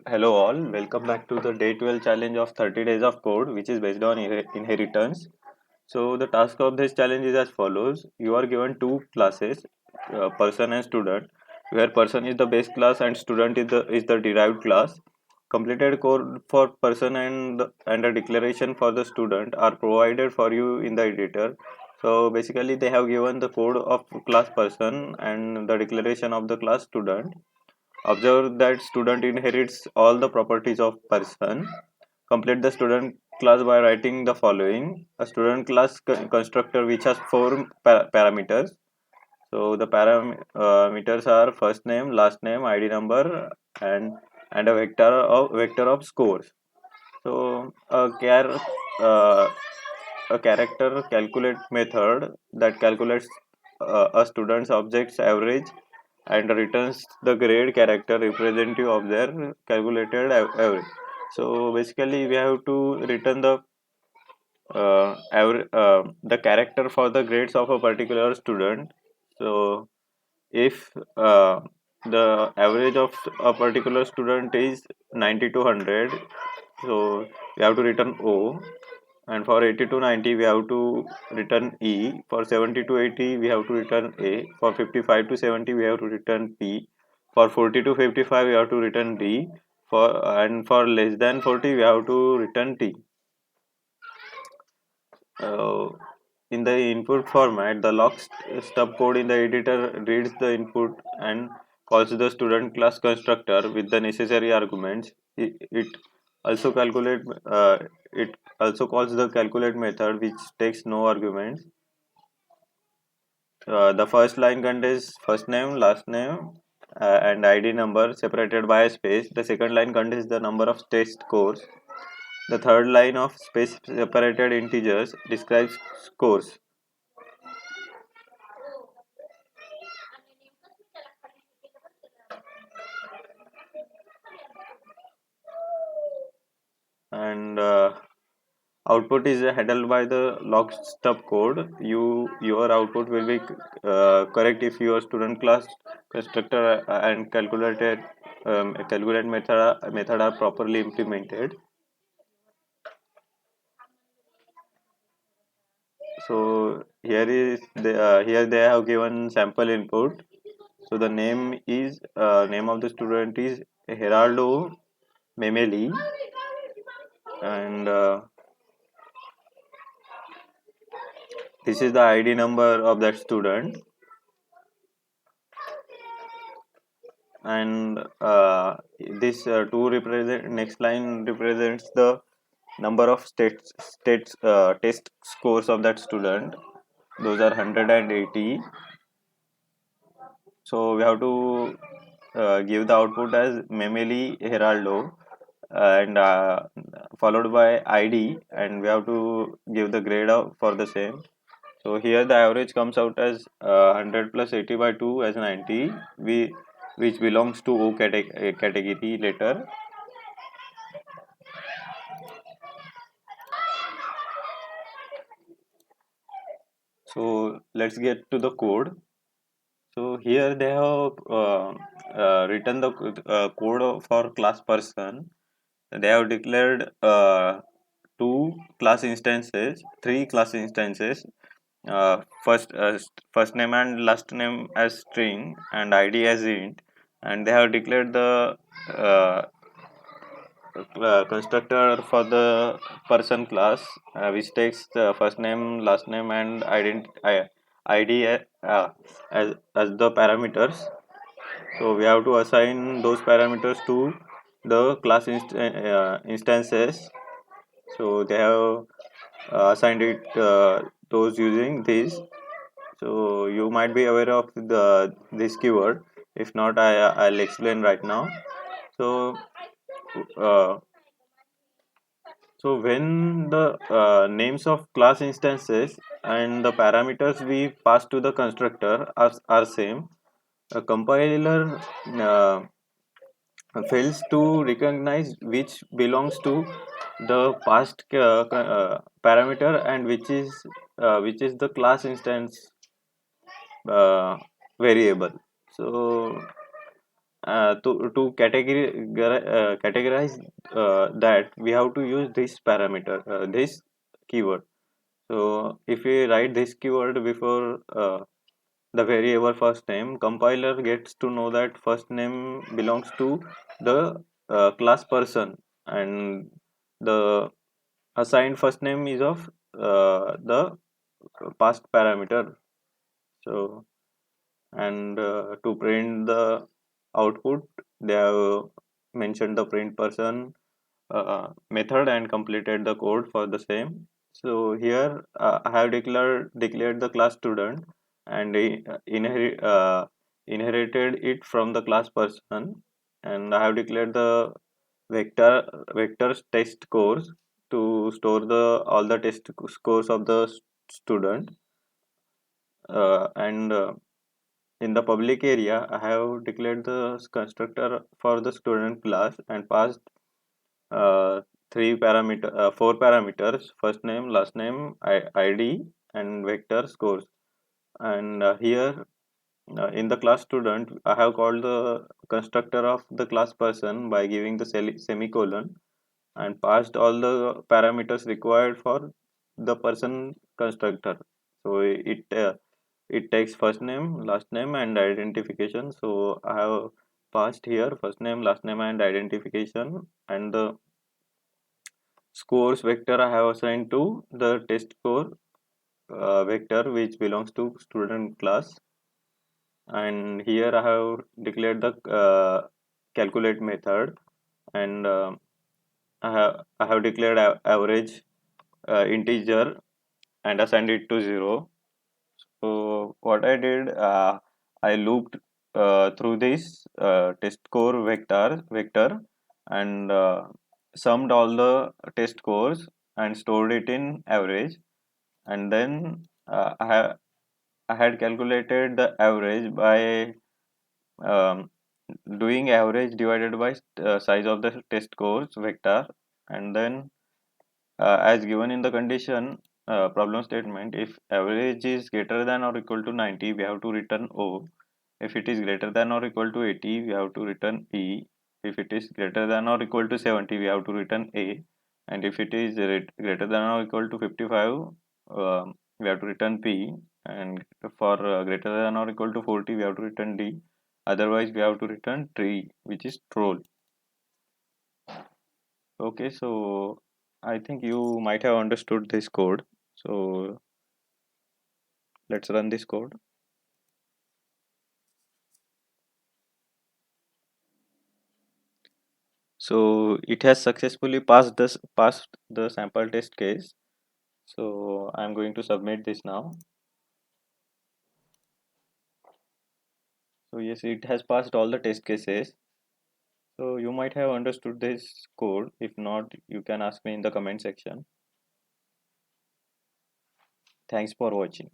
Hello all, welcome back to the day 12 challenge of 30 days of code which is based on inheritance. So the task of this challenge is as follows. You are given two classes, person and student, where person is the base class and student is the derived class. Completed code for person and a declaration for the student are provided for you in the editor. So basically they have given the code of class person and the declaration of the class student. Observe that student inherits all the properties of person. Complete the student class by writing the following. A student class constructor which has four parameters. So the parameters are first name, last name, ID number, and a vector of scores. So uh, a character calculate method that calculates a student's object's average and returns the grade character representative of their calculated average. So basically, we have to return the character for the grades of a particular student. So if the average of a particular student is 90 to 100, so we have to return O, and for 80 to 90 we have to return E, for 70 to 80 we have to return A, for 55 to 70 we have to return P, for 40 to 55 we have to return D, for less than 40 we have to return T. uh, in the input format, the stub code in the editor reads the input and calls the student class constructor with the necessary arguments. It also it also calls the calculate method which takes no arguments. The first line contains first name, last name, and ID number separated by a space. The second line contains the number of test scores. The third line of space separated integers describes scores. And output is handled by the log stub code. Your output will be correct if your student class constructor and calculate method are properly implemented. So here they have given sample input. So the name of the student is Geraldo Memeli, and this is the ID number of that student. And this two represent next line represents the number of states test scores of that student. Those are 180. So we have to give the output as Memeli Heraldo, and followed by ID, and we have to give the grade for the same. So here the average comes out as 100 plus 80 by 2 as 90, which belongs to O category later. So let's get to the code. So here they have written the for class person. They have declared two class instances, three class instances. First name and last name as string and ID as int, and they have declared the uh, constructor for the person class, which takes the first name, last name, and ID as the parameters. So we have to assign those parameters to the instances. So they have assigned it those using this. So you might be aware of this keyword. If not, I'll explain right now. So uh, when the names of class instances and the parameters we pass to the constructor are same, a compiler uh, fails to recognize which belongs to the past parameter and which is the class instance uh, variable. So categorize that, we have to use this parameter, this keyword. So if we write this keyword before the variable first name, compiler gets to know that first name belongs to the class person, and the assigned first name is of the past parameter. So, and to print the output, they have mentioned the print person method and completed the code for the same. So here I have declared the class student, and inherited it from the class person, and I have declared the vector vectors test scores to store the all the test scores of the student, and in the public area I have declared the constructor for the student class and passed uh, four parameters: first name, last name, ID, and vector scores. And here in the class student, I have called the constructor of the class person by giving the semicolon and passed all the parameters required for the person constructor. So it takes first name, last name, and identification. So I have passed here first name, last name, and identification, and the scores vector I have assigned to the test score vector which belongs to student class. And here I have declared the calculate method, and I have declared average integer and assigned it to 0. So what I did, I looped through this test score vector, and summed all the test scores and stored it in average. And then I had calculated the average by um, doing average divided by size of the test scores vector, and then as given in the condition problem statement, if average is greater than or equal to 90, we have to return O. If it is greater than or equal to 80, we have to return E. If it is greater than or equal to 70, we have to return A. And if it is greater than or equal to 55, we have to return P. And for greater than or equal to 40, we have to return D. Otherwise, we have to return tree, which is troll. Okay, so I think you might have understood this code. So let's run this code. So it has successfully passed the sample test case. So I'm going to submit this now. So yes, it has passed all the test cases. So you might have understood this code. If not, you can ask me in the comment section. Thanks for watching.